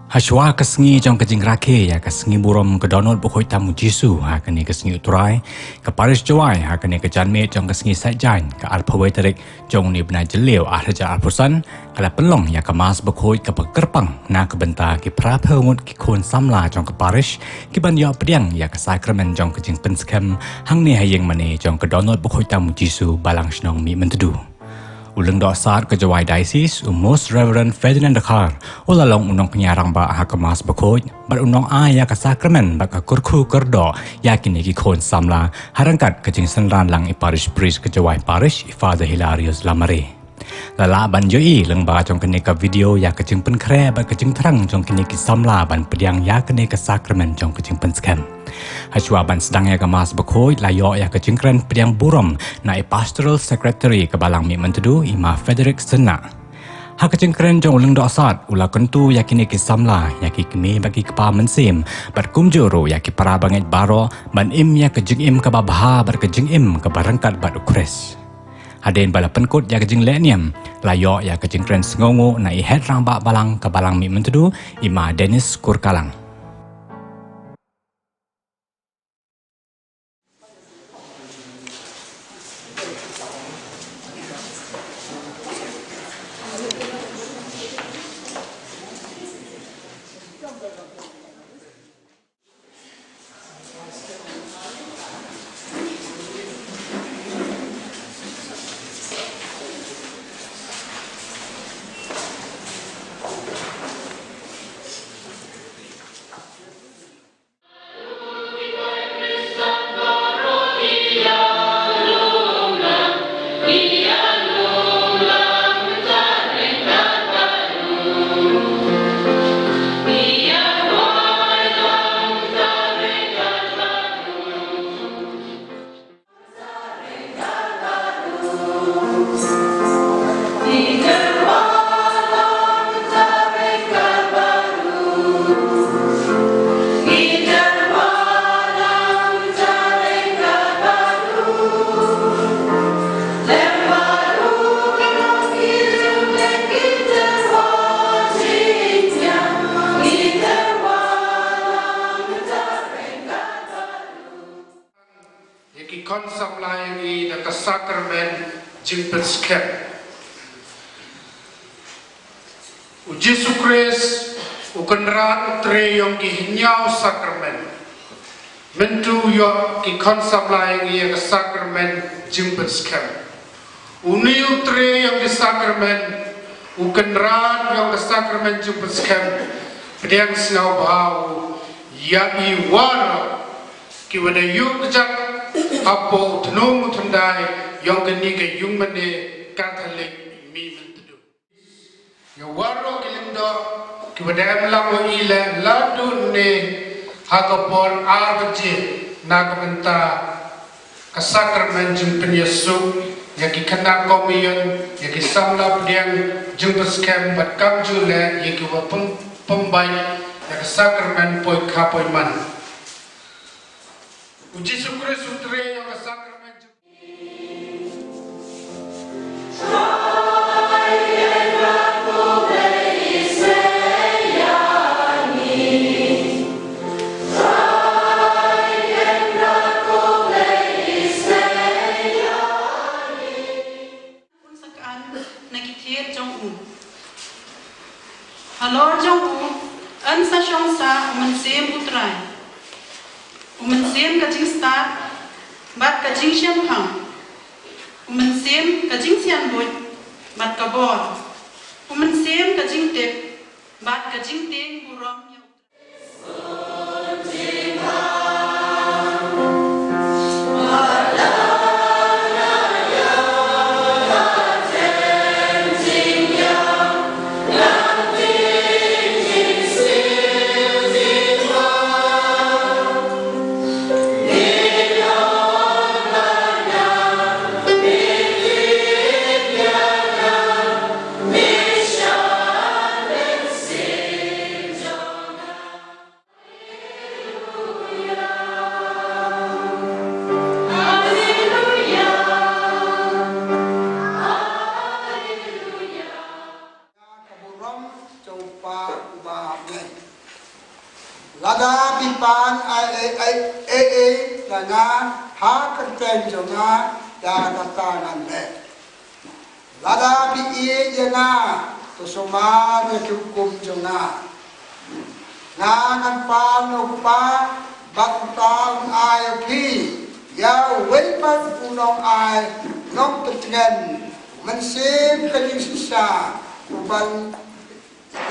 Hashwa kesengi jong kejing rake ya kesengi burom ke Donald bukoi tamu Jisu ha kene kesengi uturai ke Paris Jawai ha kene ke Janme jong kesengi Sajain ke Alpawai terik jong ni benar jeleu ahraja Alpusan kala pelong ya ke mas bukoi ke pekerpang na ke benta ke prapengut ke kon samla jong ke Paris ke banyo pediang ya ke Sacrament jong kejing penskem hang ni hayeng mane jong ke Donald bukoi tamu Jisu balang snong mi mentedu. Uleng dok saat ke Jawai Diocese, Most Reverend Ferdinand Dakar, ulalong unong penyarang ba ha kemas bekoj, bar unong ya ke Sacrament ba ke kurku kerdo, yakin iki kon samla, harangkat kejing senran lang i parish priest ke Jawai parish, i Father Hilarius Lamare. Lala ban joi leng ba jong kene ke video ya kejing pen kre ba kejing terang jong kene ki samla ban pediang ya kene ke Sacrament jong kejing pen scam. Hajwa ban sedang ya ke mas bekoi layo ya kejing kren pediang burom na pastoral secretary ke balang mi mentedu ima Frederick Sena. Ha kejing kren jong uleng dok sat ula kentu ya kene ki samla ya ki kemi bagi kepa mensim bar kumjuru ya ki para banget baro ban im ya kejing im ke babha bar kejing im ke barangkat bat ukres. Haden bala penkut ya kejing lenium layo ya kejing kren sengongo na i head rambak balang ke balang mi mentedu ima Dennis Kurkalang. Konsam layangi dan ke Sacrament jimpen skep. Jesu Kris ukenrat utre yang kihinyau Sacrament. Mentu yo ki konsam layangi ke Sacrament jimpen skep. Uni utre yang di Sacrament ukenrat yang ke Sacrament jimpen skep. Pedang sinau bau ya iwara ki wada yuk kejak apo tenung tendai yang kini ke yung mene Katolik mi mentedu. Ya waro kilindo kibadam lang ile ladu ne hakapon arbaje nakamenta ke Sacrament jimpen Yesu ya ki kena komion ya ki samla pediang jimpen scam bat kamjule ya ki wapun pembai ya ke Sacrament poi kapoi man. Jesu Kris utre yang ke Sacrament Halor jong an sa shong sa mensim utrai. Mensim kajing start bat kajing sian hang. Mensim kajing sian boy bat kabor. Mensim kajing tep bat kajing teng burom ya. pan ai na ha kerten jonga da katanan le lada bi jena to soma ne hukum jonga ngan pan no pa bat tang ai pi ya wei pas unong ai nong petngen mensim keling sisa uban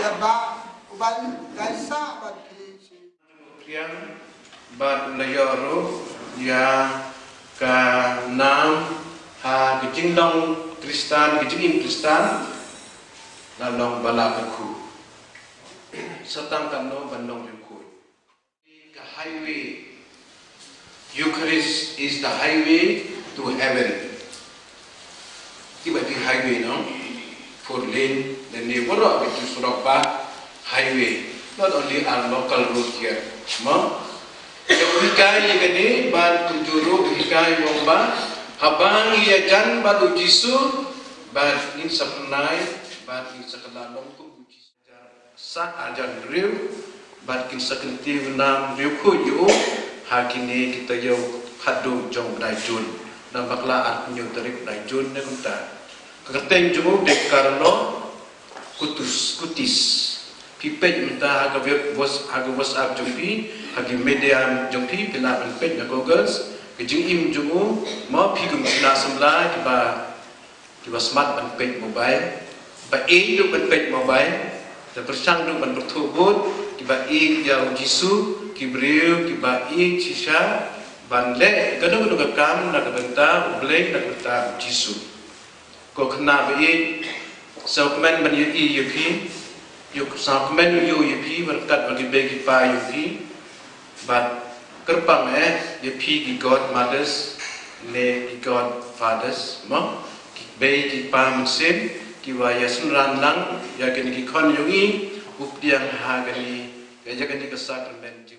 ya ba uban gaisa bat Kemudian bat layoro ya ka nam ha gijing long Kristan gijing Kristan lalong balaku setang kano bandong yuku the highway Eucharist is the highway to heaven tiba di highway no four lane dan ni wala itu Surabaya highway not only our local road here ma hikai gani ban tujuru hikai bomba habang ia jan batu jisu ban in sapnai ban in sakalalong tu sak ajan riu ban kin sakenti nam riu khu yu hakini kita yo hadu jong dai jun nam bakla at nyu tarik dai jun ne kunta kakateng jumu dek karno kutis pipet minta haga WhatsApp jumpi hagi media jumpi pila ban pet na goggles kejing im jumu ma pigum na samla kiba smart ban pet mobile ba du ban pet mobile ta persang du ban bertubut kiba ya jisu kibriu kiba shisha ban le gadu kam na gabenta blek na gabenta jisu ko khna ba so comment ban yup yuk sa comment yup berkat bagi bagi pa yup but kerpang yup gi god mothers le gi god fathers mo be gi pa musim ki wa yasun ran lang ya gani ki kon yungi updiang ha gani ya gani ka sacrament ju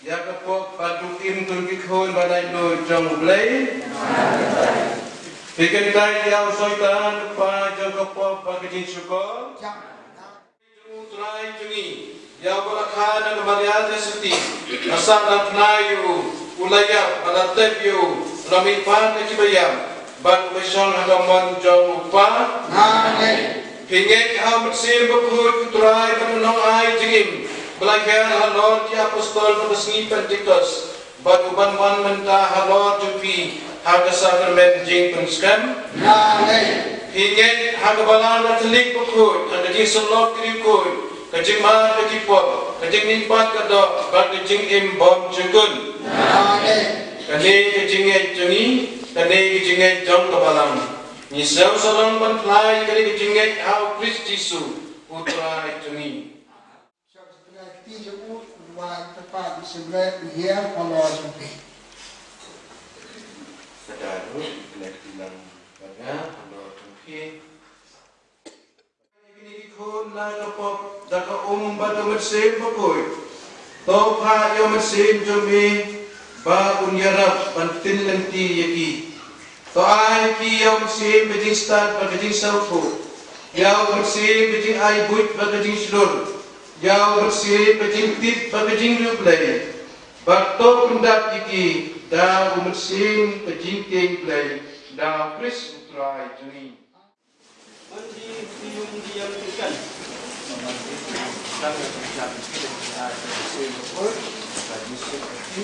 ya ka pok padu im tu ki khon banai lo jong blai Bikin tay yaw soitan pa jogopo pagkajin syukur. Try jungi yaw balakhan ang mariada suti. Asam ng nayo ulayap alatep yo lamipan na kibayam. Ban wisong hagaman jong upa. Pingin haw matsim bukut try panunong ay jingim. Balakhan halor di apostol pagkasngi Pentecost. Ban uban menta halor jupi. Haga sacrament jing penskam hingga haga balang telik pukul haga jing selok kirikul kajing mar kajipot kajing nimpat kadok kajing imbom jengkun kani kajing jungi kani kajing jong kabalang ni sew salong bantlai kani kajing hau Kristus Yesu putra jungi tepat sebelah dia kalau jumpi Sadaru kelak bilang banyak kalau tungki ini kon na kapok daka batu mesin pokoi to pha yo mesin jumi ba unyarap pantin lenti yaki to ai ki yo mesin bejing start ba bejing saufu yo mesin bejing ai buit ba bejing slur yo mesin bejing tit ba bejing luplay ba to pendap yaki da mesin pejingting play da Kris utrai juni mandi tiung diam ikan sangat bijak kita mesin pokok bagi seperti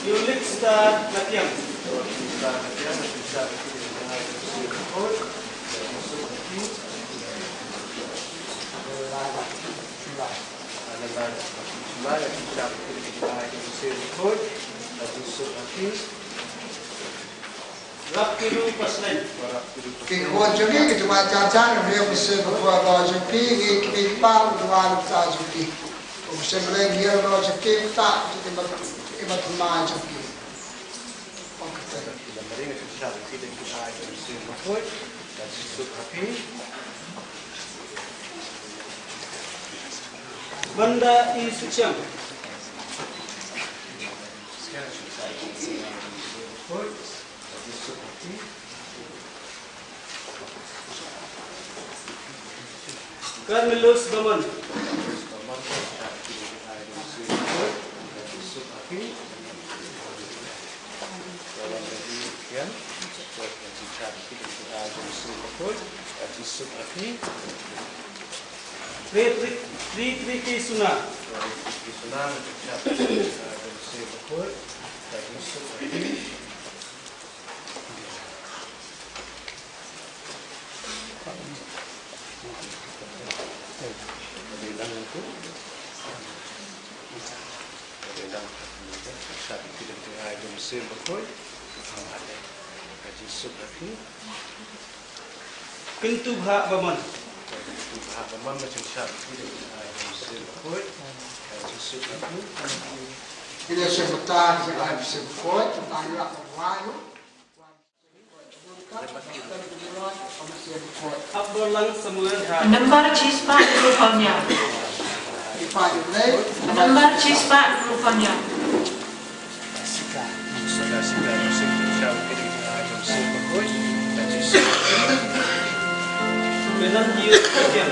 unit start latihan bisa kita mesin pokok seperti Baik, kita mesin pokok bagi seperti Rapidu paslen. Kikuan jumpi kita baca cara dia mesin pokok kalau jumpi kita pang dua lupa jumpi. Mesin boleh dia kalau jumpi tak kita berteman jumpi. Kita meringat kita mesin pokok bagi seperti Banda isuciang. Carmelos Gaman. Yan. Buat yang dicari kita jenis betul. Jisuk api. Riki Suna. Riki Suna jenis betul. Jisuk api. Bilang itu. Bilang saat itu dengan jenis betul. Ada jisuk api. Pintu hak baman. Baman macam saat itu dengan jenis betul. Jisuk api. Ele é secretário, ele é secretário, ele é Abdolang Samuel Ha. Menambah cispa rupanya. Menambah cispa rupanya. Benan Diu Kian.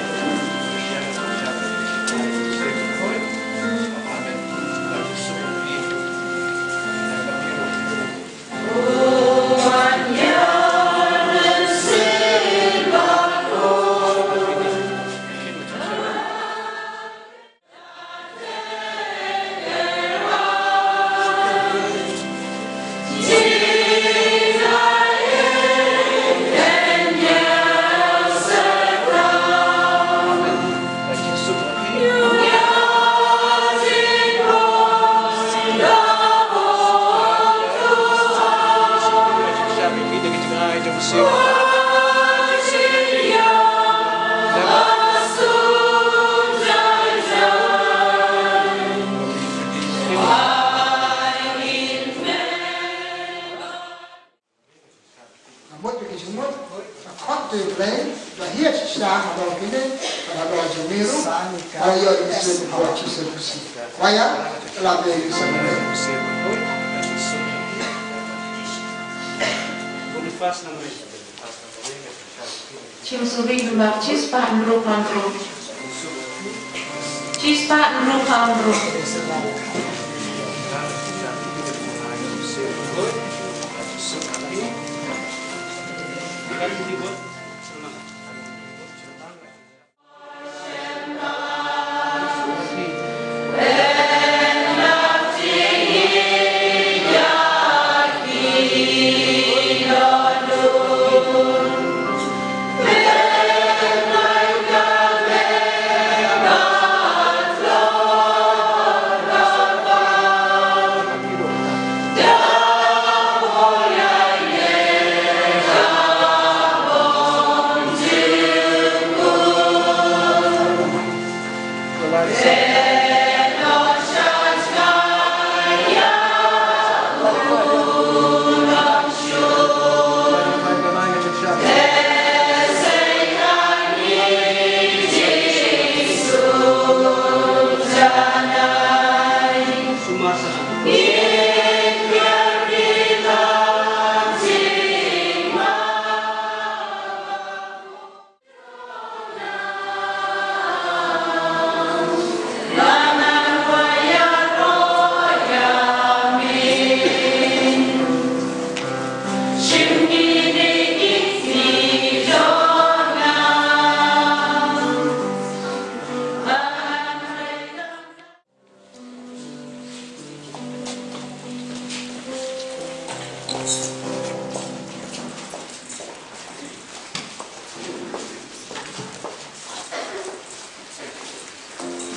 Cimsuri numbar cispa nrupandru. Cispa nrupandru.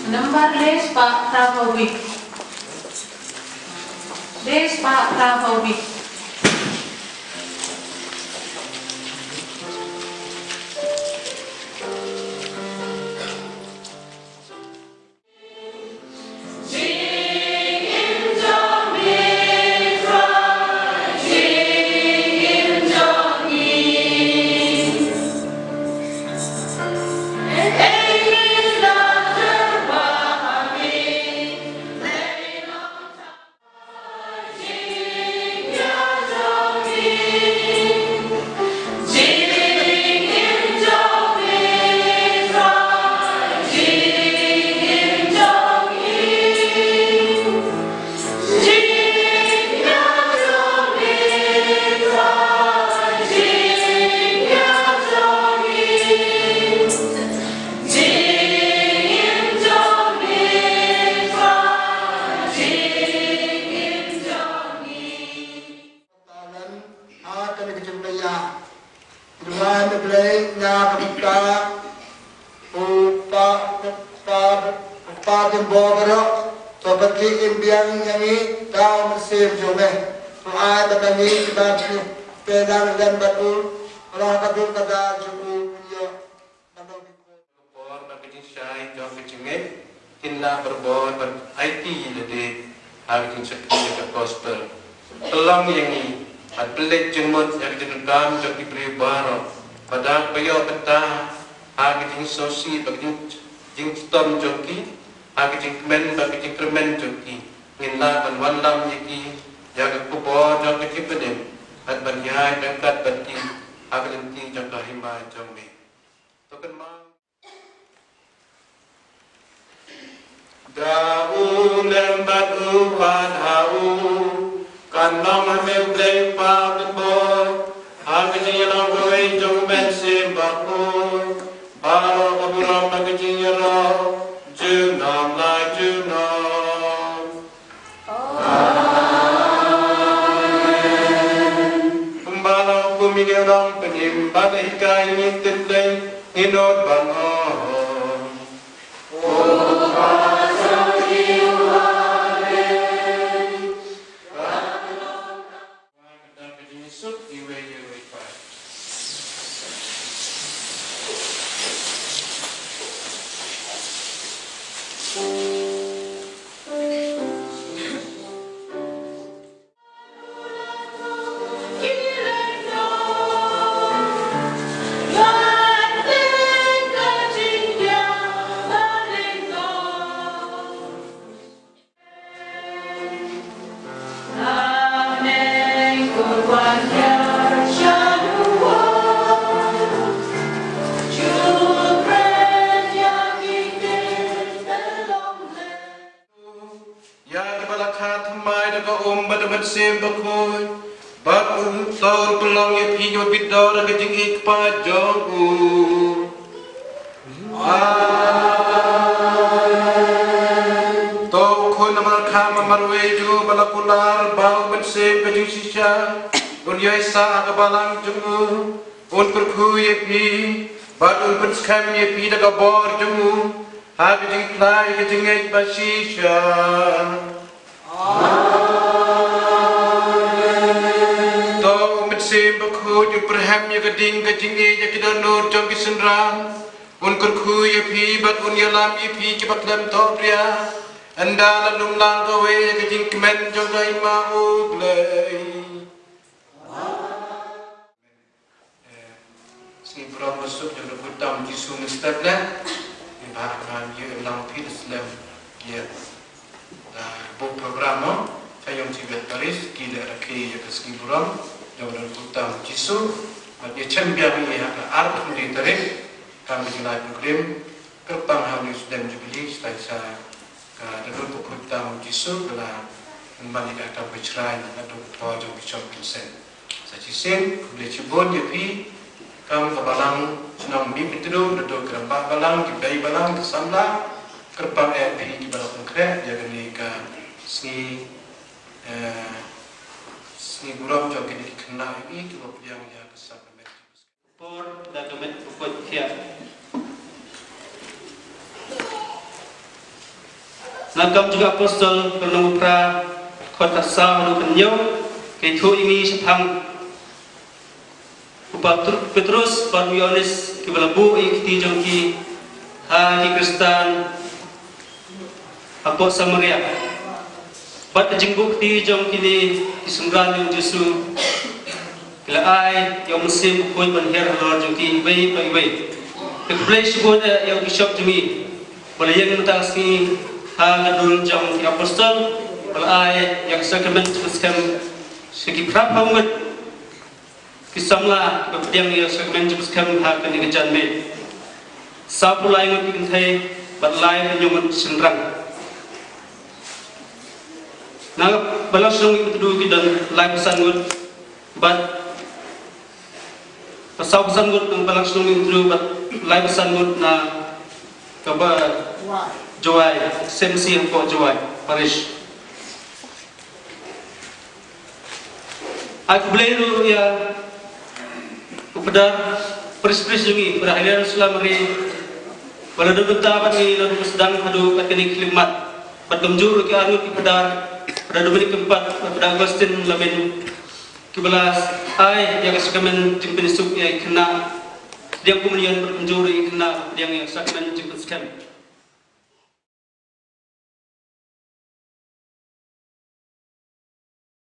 Nomor les Pak Prabowi. Les Pak Prabowi. Yeah. na Dumaan na blay na kapita Upatin bobero to pati imbiang yangi tao masir jome to ay batani kibati pedang dan batu orang kadul kada juku yo nabang Berbor berkecing syai jauh kecingnya Inlah berbor ber-IT jadi Hari sekali ke gospel Pelang yang ini At pelik jemut yang jenukam Jok diberi baro Pada bayo betah Hari sosi bagi jing storm joki Hari kemen bagi kremen joki Inlah banwalam yaki Jaga kubor jok kecing pedem At banyai dengkat bati Hari lenti jok kahimah jombi Token mang Dau lembat upan hau Kanong hamil bleng pa boy Hagajing yang goy jong ben simbaku Baro kaburam hagajing yaro Junam lai junam Pembalau pemingirang penyimpan ikai ngintindeng Inod bangon Kam ye pi daga bor jumu hagajing plai gajing ej basisha Amen To mitse bakhu ju perham ye gading gajing ej akida nur jong kisenram unkur khu ye pi bat un yalam ye pi kibaklam to pria andala lumlang gawe gajing kemen jong dai ma uglei Sebelum masuk dalam hutan Yesus Mustaqlah, bahkan ia ulang Islam ia buat program saya yang cibet Paris kira rakyat yang kesekiburan dalam hutan Yesus, dia cembiang ia arah di tarik kami jelai program kerpang Haulus dan Jubilee setelah dalam hutan Yesus telah kembali datang bercerai atau pojok bicop konsen. Saya cisin boleh cibon dia pi Kam kebalang senang mimpi tidur, duduk kerembak balang, dibai balang, disamlah, kerpang api di balang konkret, dia kena ke seni buram jauh kena dikenal ini, kita yang dia kesal kemet. Por dan kemet pukul tiap. Nakam juga apostol penumupra kota Sao lu penyau, ketu ini sepang Petrus Bar Yohanes kibalabu ikti jongki ha di Kristen apo Samaria bat jingbuk ti jongki ni isumran yung Jesu kila ai yung musim koy banher lor jongki bay the place go da yung bishop jumi wala yang tasi ha ngadul jong ki apostol wala ai yung sacrament skam segi prapamet Kisamla bapdiang ya segmen jebus kam ha kan ni jan me sapulai ngut bikin thai batlai penyumun senrang na balas nung itu ki dan lai pesan ngut bat pasau pesan ngut nang balas nung itu bat lai pesan ngut na kaba joai semsi ko joai parish aku beli dulu ya kepada peris-peris jungi pada harian selamari pada duta kami lalu sedang hadu kat kini klimat pada gemjur ke anu kepada pada Dominik keempat pada Agustin lamin kebelas ai yang sekamen jemput sup yang kena dia kemudian bergemjur yang kena yang sakamen jemput skam